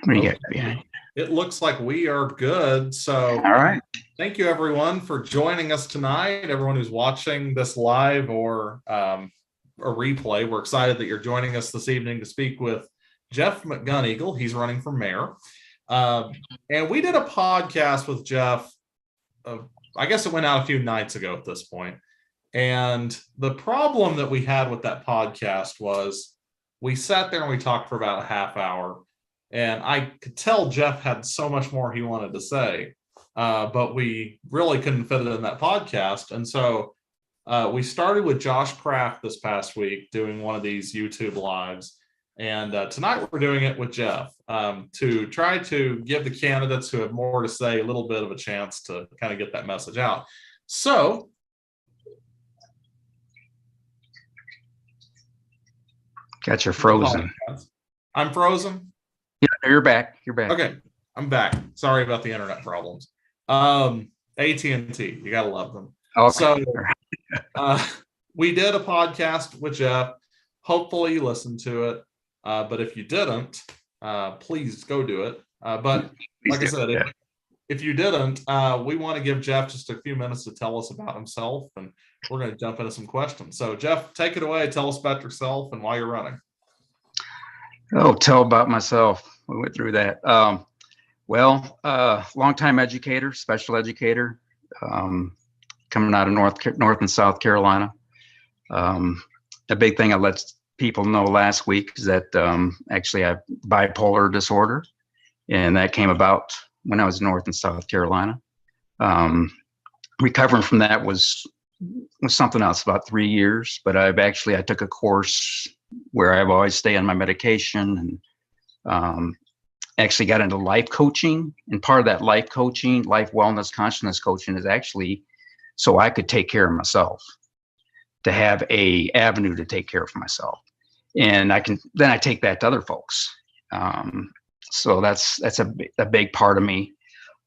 What do you Okay. got behind? It looks like we are good. So All right. thank you everyone for joining us tonight. Everyone who's watching this live or a replay, we're excited that you're joining us this evening to speak with Jeff McGunegle. He's running for mayor. And we did a podcast with Jeff. I guess it went out a few nights ago at this point. And the problem that we had with that podcast was we sat there and we talked for about a half hour. And I could tell Jeff had so much more he wanted to say, but we really couldn't fit it in that podcast. And so we started with Josh Kraft this past week doing one of these YouTube lives. And tonight we're doing it with Jeff to try to give the candidates who have more to say a little bit of a chance to kind of get that message out. So, got you frozen. I'm frozen. Yeah, you're back. You're back. Okay, I'm back. Sorry about the internet problems. AT&T, you gotta love them. Okay. So we did a podcast with Jeff. Hopefully you listened to it. But if you didn't, please go do it. But like I said, if you didn't, we want to give Jeff just a few minutes to tell us about himself, and we're going to jump into some questions. So Jeff, take it away. Tell us about yourself and why you're running. Oh, tell about myself. We went through that. Longtime educator, special educator, coming out of North and South Carolina. A big thing I let people know last week is that actually I have bipolar disorder, and that came about when I was in North and South Carolina. Recovering from that was something else, about 3 years, but I took a course where I've always stayed on my medication, and actually got into life coaching. And part of that life coaching, life wellness, consciousness coaching is actually so I could take care of myself, to have a avenue to take care of myself. And I take that to other folks. So that's a big part of me.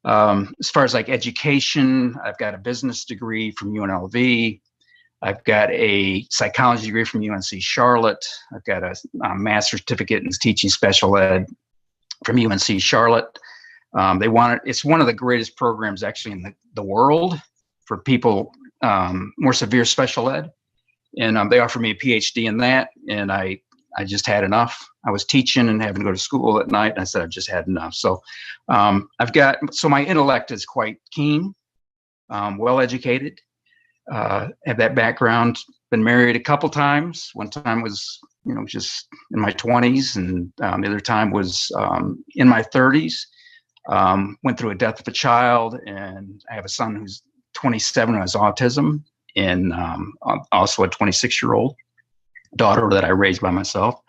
As far as like education, I've got a business degree from UNLV. I've got a psychology degree from UNC Charlotte. I've got a master's certificate in teaching special ed from UNC Charlotte. It's one of the greatest programs actually in the world for people more severe special ed. And they offered me a PhD in that, and I just had enough. I was teaching and having to go to school at night, and I said I've just had enough. So my intellect is quite keen, well educated, have that background. Been married a couple times. One time was just in my 20s, and the other time was in my 30s. Went through a death of a child, and I have a son who's 27 who has autism, and also a 26-year-old daughter that I raised by myself.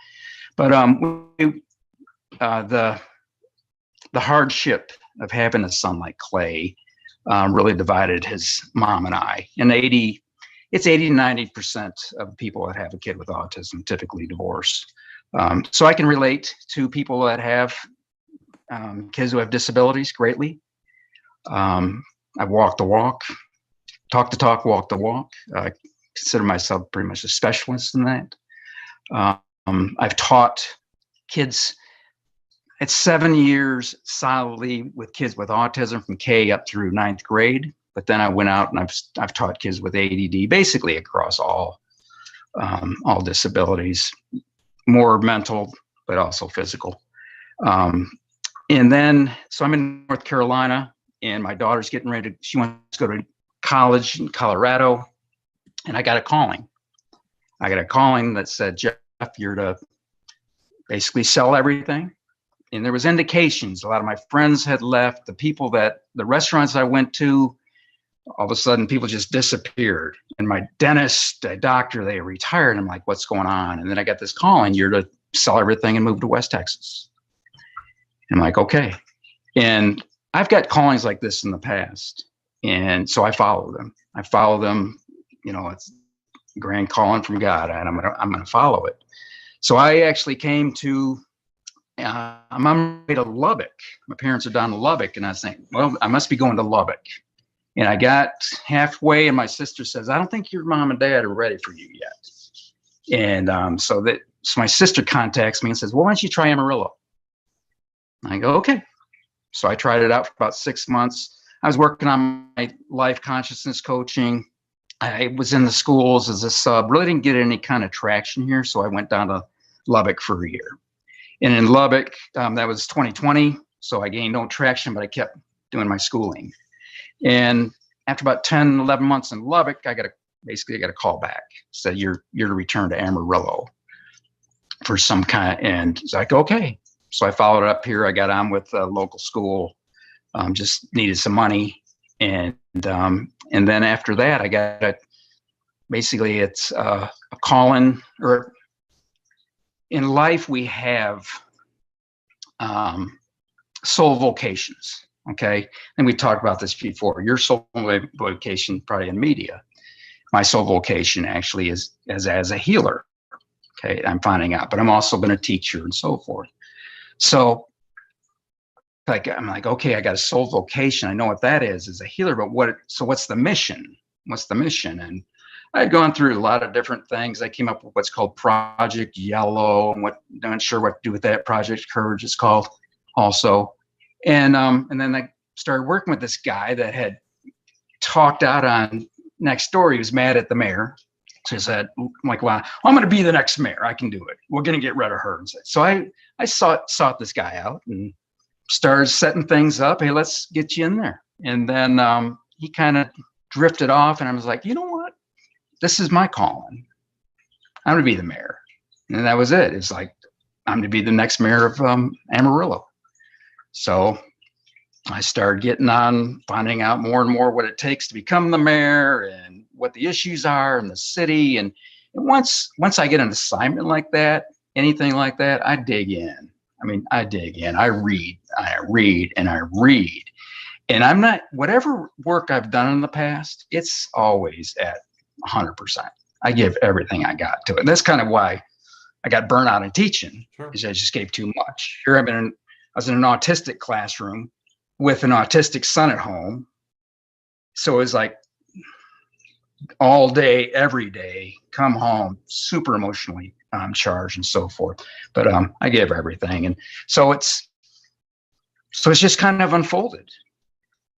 But the hardship of having a son like Clay really divided his mom and I. And 80 to 90% of people that have a kid with autism typically divorce. So I can relate to people that have kids who have disabilities greatly. I've walked the walk. Talk the talk, walk the walk. I consider myself pretty much a specialist in that. I've taught kids at 7 years solidly with kids with autism from K up through 9th grade. But then I went out and I've taught kids with ADD basically across all disabilities, more mental but also physical. And then so I'm in North Carolina, and my daughter's getting ready. She wants to go to college in Colorado, and I got a calling that said, Jeff, you're to basically sell everything. And there was indications. A lot of my friends had left. The restaurants I went to, all of a sudden people just disappeared. And my dentist, a doctor, they retired. I'm like, what's going on? And then I got this calling, you're to sell everything and move to West Texas. And I'm like, okay. And I've got callings like this in the past. And so I follow them. It's a grand calling from God, and I'm gonna follow it. So I actually came to, I'm on my way to Lubbock. My parents are down in Lubbock, and I was saying, well, I must be going to Lubbock. And I got halfway, and my sister says, I don't think your mom and dad are ready for you yet. And so my sister contacts me and says, well, why don't you try Amarillo? I go, okay. So I tried it out for about 6 months. I was working on my life consciousness coaching. I was in the schools as a sub, really didn't get any kind of traction here. So I went down to Lubbock for a year. And in Lubbock, that was 2020. So I gained no traction, but I kept doing my schooling. And after about 10, 11 months in Lubbock, I got a call back. Said, you're to return to Amarillo for some kind. And it's like, okay. So I followed up here. I got on with a local school, just needed some money. And then after that, I got basically it's a calling, or in life, we have soul vocations. Okay. And we talked about this before. Your soul vocation, probably in media. My soul vocation actually is as a healer. Okay. I'm finding out, but I'm also been a teacher and so forth. So I'm like, okay, I got a soul vocation. I know what that is as a healer, but what's the mission? What's the mission? And I'd gone through a lot of different things. I came up with what's called Project Yellow, and not sure what to do with that. Project Courage is called also. And then I started working with this guy that had talked out on Nextdoor. He was mad at the mayor. So he said, I'm like, wow, I'm going to be the next mayor. I can do it. We're going to get rid of her. So I sought this guy out and started setting things up. Hey, let's get you in there. And then he kind of drifted off, and I was like, you know what? This is my calling. I'm going to be the mayor. And that was it. It's like, I'm to be the next mayor of Amarillo. So I started getting on, finding out more and more what it takes to become the mayor and what the issues are in the city. And once I get an assignment like that, anything like that, I dig in. I mean, I dig in. I read, and I read. And I'm not, whatever work I've done in the past, it's always at 100%. I give everything I got to it. And that's kind of why I got burnt out in teaching, is I just gave too much. Here I was in an autistic classroom with an autistic son at home. So it was like all day, every day, come home, super emotionally charged and so forth. But I gave everything. And so it's just kind of unfolded.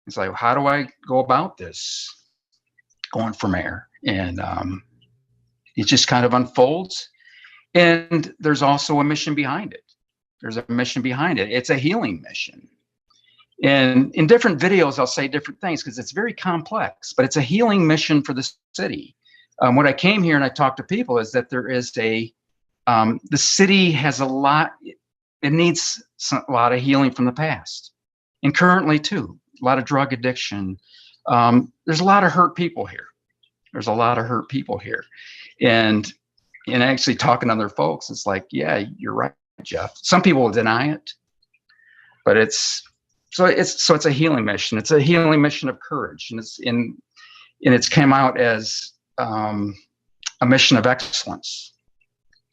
It's like, how do I go about this going for mayor? And it just kind of unfolds. And there's also a mission behind it. There's a mission behind it. It's a healing mission. And in different videos, I'll say different things because it's very complex, but it's a healing mission for the city. What I came here and I talked to people is that there is the city has a lot, it needs a lot of healing from the past. And currently too, a lot of drug addiction. There's a lot of hurt people here. There's a lot of hurt people here. And actually talking to other folks, it's like, yeah, you're right, Jeff. Some people will deny it, but it's a healing mission. It's a healing mission of courage, and it's come out as a mission of excellence.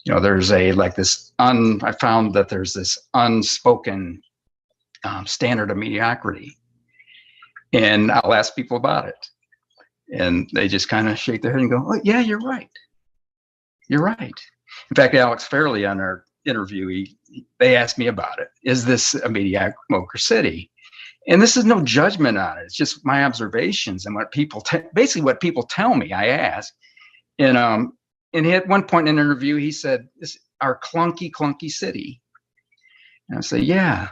You know, there's I found that there's this unspoken standard of mediocrity, and I'll ask people about it, and they just kind of shake their head and go, "Oh, yeah, you're right. You're right." In fact, Alex Fairley on our interview, they asked me about it. Is this a mediocre city? And this is no judgment on it. It's just my observations and what people basically what people tell me. I ask, and at one point in an interview, he said, "This our clunky city." And I say, "Yeah."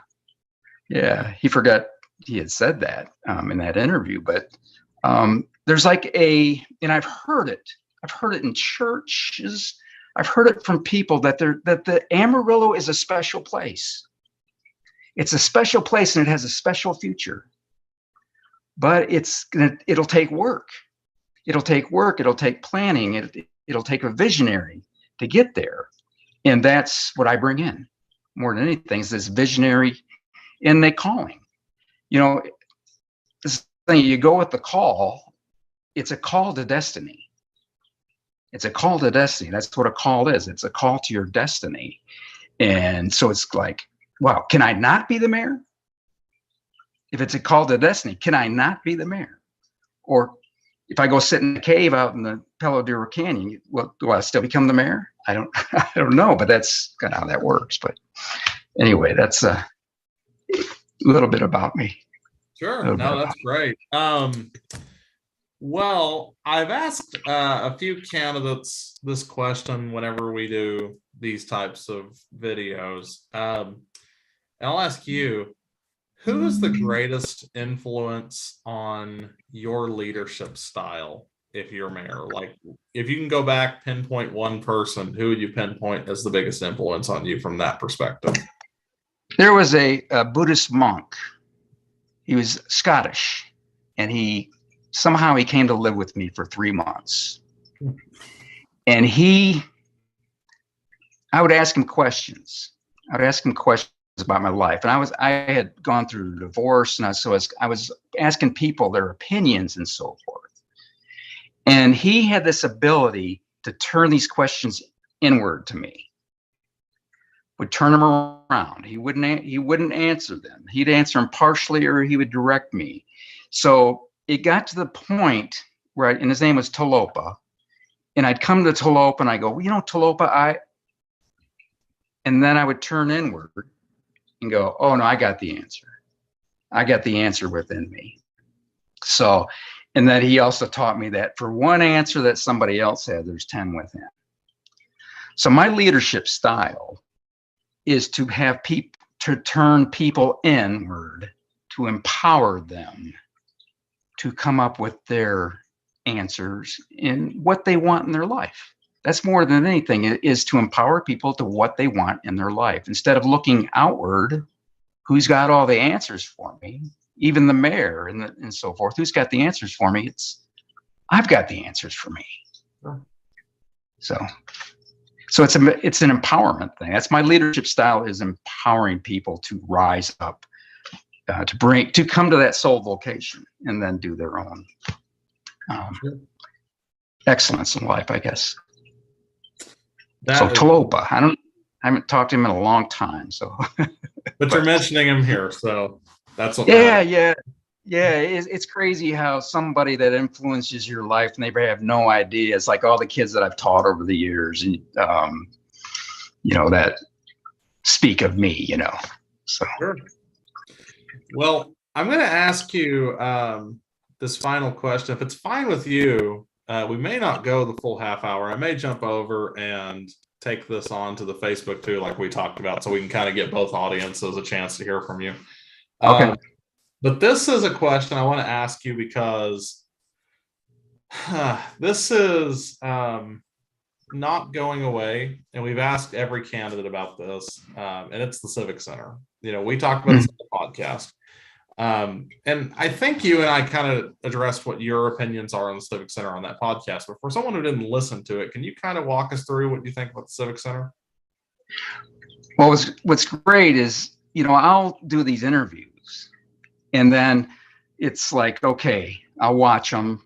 He forgot he had said that in that interview, but there's like and I've heard it. I've heard it in churches. I've heard it from people that the Amarillo is a special place. It's a special place and it has a special future. But it'll take work. It'll take work. It'll take planning. It'll take a visionary to get there. And that's what I bring in more than anything, is this visionary and the calling. You know, this thing, you go with the call, it's a call to destiny. It's a call to destiny. That's what a call is. It's a call to your destiny. And so it's like, wow, can I not be the mayor? If it's a call to destiny, can I not be the mayor? Or if I go sit in a cave out in the Palo Duro Canyon, well, do I still become the mayor? I don't know, but that's kind of how that works. But anyway, that's little bit about me. Sure. No, that's great. Well, I've asked a few candidates this question whenever we do these types of videos. And I'll ask you, who is the greatest influence on your leadership style if you're mayor? Like, if you can go back, pinpoint one person, who would you pinpoint as the biggest influence on you from that perspective? There was a Buddhist monk. He was Scottish, and he came to live with me for 3 months. And I would ask him questions. About my life, and I had gone through a divorce, and I was asking people their opinions and so forth. And he had this ability to turn these questions inward to me. Would turn them around. He wouldn't answer them. He'd answer them partially, or he would direct me. So it got to the point where, and his name was Talopa, and I'd come to Talopa and I go, well, Talopa, and then I would turn inward and go, oh no, I got the answer. I got the answer within me. So, and then he also taught me that for one answer that somebody else had, there's 10 within. So my leadership style is to have people, to turn people inward, to empower them to come up with their answers in what they want in their life. That's more than anything, is to empower people to what they want in their life. Instead of looking outward, who's got all the answers for me, even the mayor and so forth, who's got the answers for me? I've got the answers for me. So it's an empowerment thing. That's my leadership style, is empowering people to rise up, to come to that soul vocation and then do their own excellence in life, I guess. Talopa, I haven't talked to him in a long time. So, but you're mentioning him here, so that's what. Yeah. It's crazy how somebody that influences your life and they have no idea. It's like all the kids that I've taught over the years, and that speak of me. So. Sure. Well, I'm going to ask you this final question. If it's fine with you. We may not go the full half hour. I may jump over and take this on to the Facebook too, like we talked about, so we can kind of get both audiences a chance to hear from you. Okay. But this is a question I want to ask you because this is not going away, and we've asked every candidate about this, and it's the Civic Center. We talked about this on the podcast. And I think you and I kind of addressed what your opinions are on the Civic Center on that podcast. But for someone who didn't listen to it, can you kind of walk us through what you think about the Civic Center? Well, what's great is, I'll do these interviews, and then it's like, okay, I'll watch them,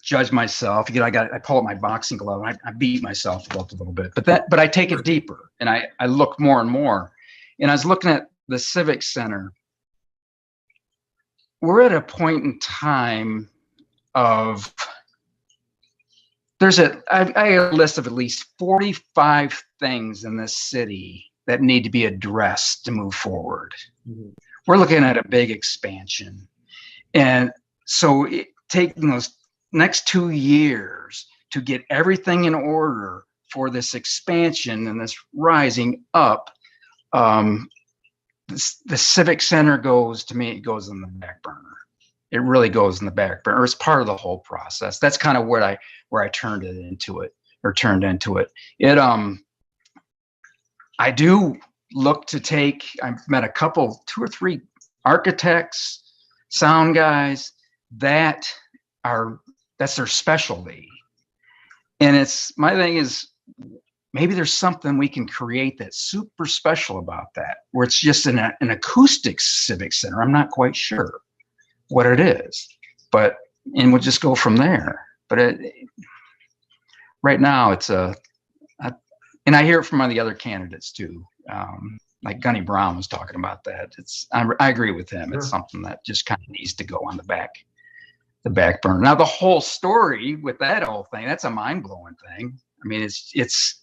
judge myself. I pull up my boxing glove, and I beat myself up a little bit. But I take it deeper, and I look more and more. And I was looking at the Civic Center. We're at a point in time of, I have a list of at least 45 things in this city that need to be addressed to move forward. Mm-hmm. We're looking at a big expansion. And so taking those next 2 years to get everything in order for this expansion and this rising up, the Civic Center goes in the back burner. It really goes in the back burner. It's part of the whole process. That's kind of where I turned into it. I do look to I've met two or three architects, sound guys, that's their specialty. And my thing is, maybe there's something we can create that's super special about that, where it's just an acoustic Civic Center. I'm not quite sure what it is, and we'll just go from there. But right now, and I hear it from the other candidates too. Like Gunny Brown was talking about that. I agree with him. Sure. It's something that just kind of needs to go on the back burner. Now, the whole story with that whole thing, that's a mind-blowing thing. I mean, it's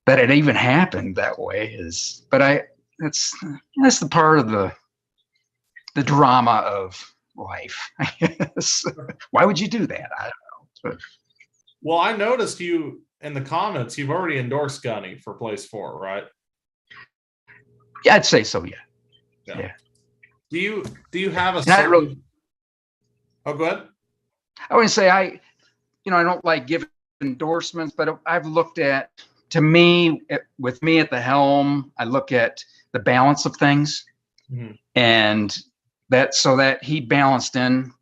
that it even happened that way but that's the part of the drama of life, I guess. Why would you do that? I don't know. Well, I noticed you in the comments, you've already endorsed Gunny for place 4, right? Yeah, I'd say so. Yeah. Yeah. Yeah. Do you have a And I certain... really, Oh, go ahead. I wouldn't say I don't like giving endorsements, but I've looked at, to me, with me at the helm, I look at the balance of things, and so that he balanced in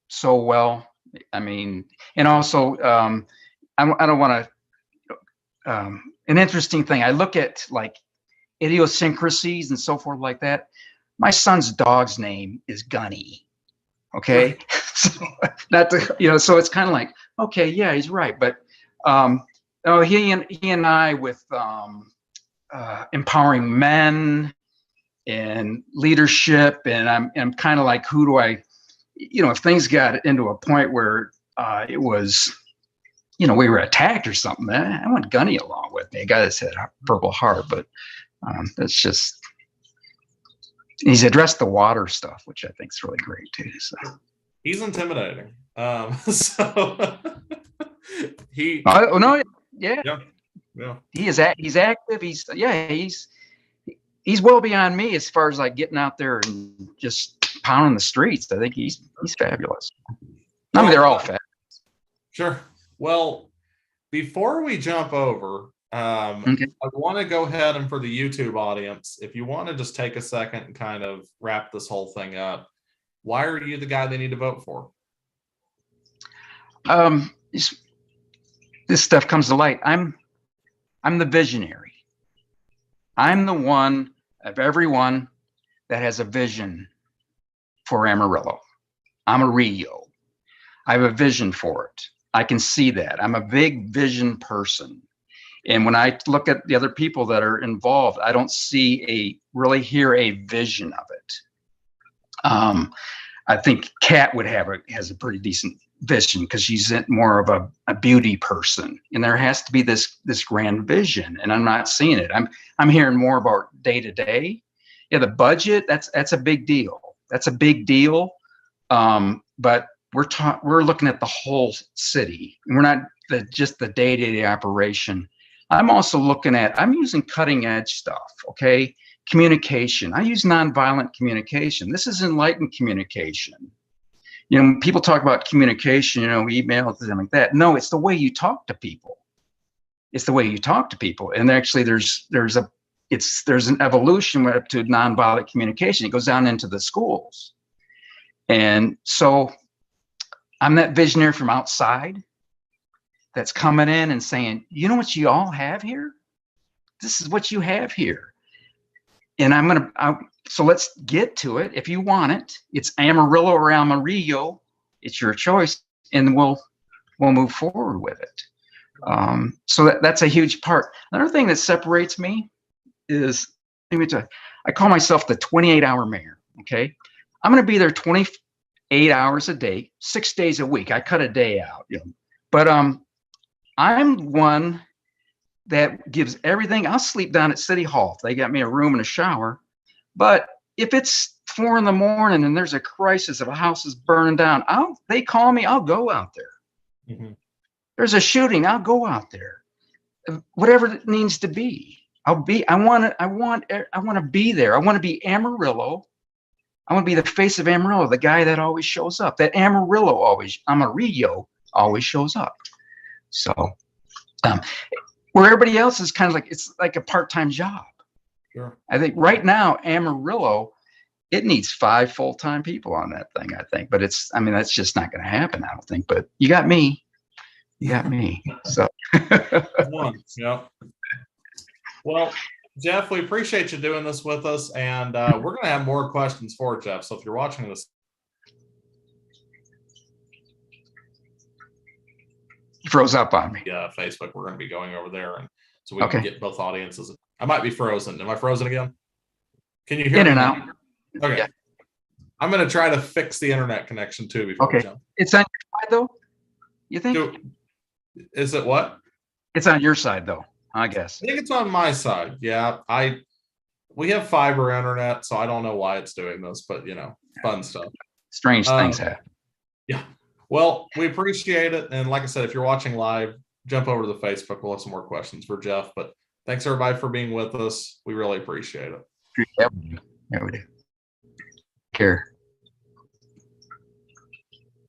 so well. I mean, and also, I don't want to. An interesting thing, I look at like idiosyncrasies and so forth like that. My son's dog's name is Gunny. Okay, so not to, so it's kind of like, okay, yeah, he's right, but he and I with empowering men and leadership, and I'm kind of like, who do I, if things got into a point where it was, we were attacked or something, I want Gunny along with me, a guy that's had a Purple Heart, but that's just, he's addressed the water stuff, which I think is really great too. So he's intimidating. So he. Oh no, yeah. Yeah. He's active. He's well beyond me as far as like getting out there and just pounding the streets. I think he's fabulous. I mean, they're all fabulous. Sure. Well, before we jump over, Okay. I want to go ahead and for the YouTube audience, if you want to just take a second and kind of wrap this whole thing up, why are you the guy they need to vote for? This stuff comes to light. I'm the visionary. I'm the one of everyone that has a vision for Amarillo. I have a vision for it. I can see that. I'm a big vision person. And when I look at the other people that are involved, I don't really hear a vision of it. I think Kat has a pretty decent vision because she's more of a beauty person, and there has to be this grand vision, and I'm not seeing it. I'm hearing more about day to day. Yeah, the budget, that's a big deal. That's a big deal. But we're looking at the whole city. We're not just the day-to-day operation. I'm also I'm using cutting edge stuff. Okay. Communication. I use nonviolent communication. This is enlightened communication. People talk about communication, emails, something like that. No, it's the way you talk to people. It's the way you talk to people. And actually there's an evolution to nonviolent communication. It goes down into the schools. And so I'm that visionary from outside that's coming in and saying, you know what you all have here? This is what you have here. And so let's get to it. If you want it, it's Amarillo or Amarillo. It's your choice, and we'll move forward with it. So that's a huge part. Another thing that separates me is, I call myself the 28-hour mayor. Okay, I'm going to be there 28 hours a day, 6 days a week. I cut a day out, but I'm one that gives everything. I'll sleep down at City Hall if they got me a room and a shower. But if it's 4 a.m. and there's a crisis, if a house is burning down, they call me, I'll go out there. Mm-hmm. There's a shooting, I'll go out there. Whatever it needs to be, I want to be there. I want to be Amarillo. I want to be the face of Amarillo, the guy that always shows up. That Amarillo always shows up. So, where everybody else is kind of like, it's like a part-time job. Sure. I think right now, Amarillo, it needs 5 full-time people on that thing, I think. But that's just not going to happen, I don't think. But you got me. So. Yeah. Well, Jeff, we appreciate you doing this with us. And we're going to have more questions for Jeff. So if you're watching this. You froze up on me. Facebook, we're going to be going over there. And so we can get both audiences. I might be frozen. Am I frozen again? Can you hear me? In and out. Okay. Yeah. I'm going to try to fix the internet connection too before we jump. It's on your side though, you think? Is it what? It's on your side though, I guess. I think it's on my side. Yeah. we have fiber internet, so I don't know why it's doing this, but fun stuff. Strange things happen. Yeah. Well, we appreciate it. And like I said, if you're watching live, jump over to the Facebook. We'll have some more questions for Jeff. But thanks everybody for being with us. We really appreciate it. Yeah, we do. Care.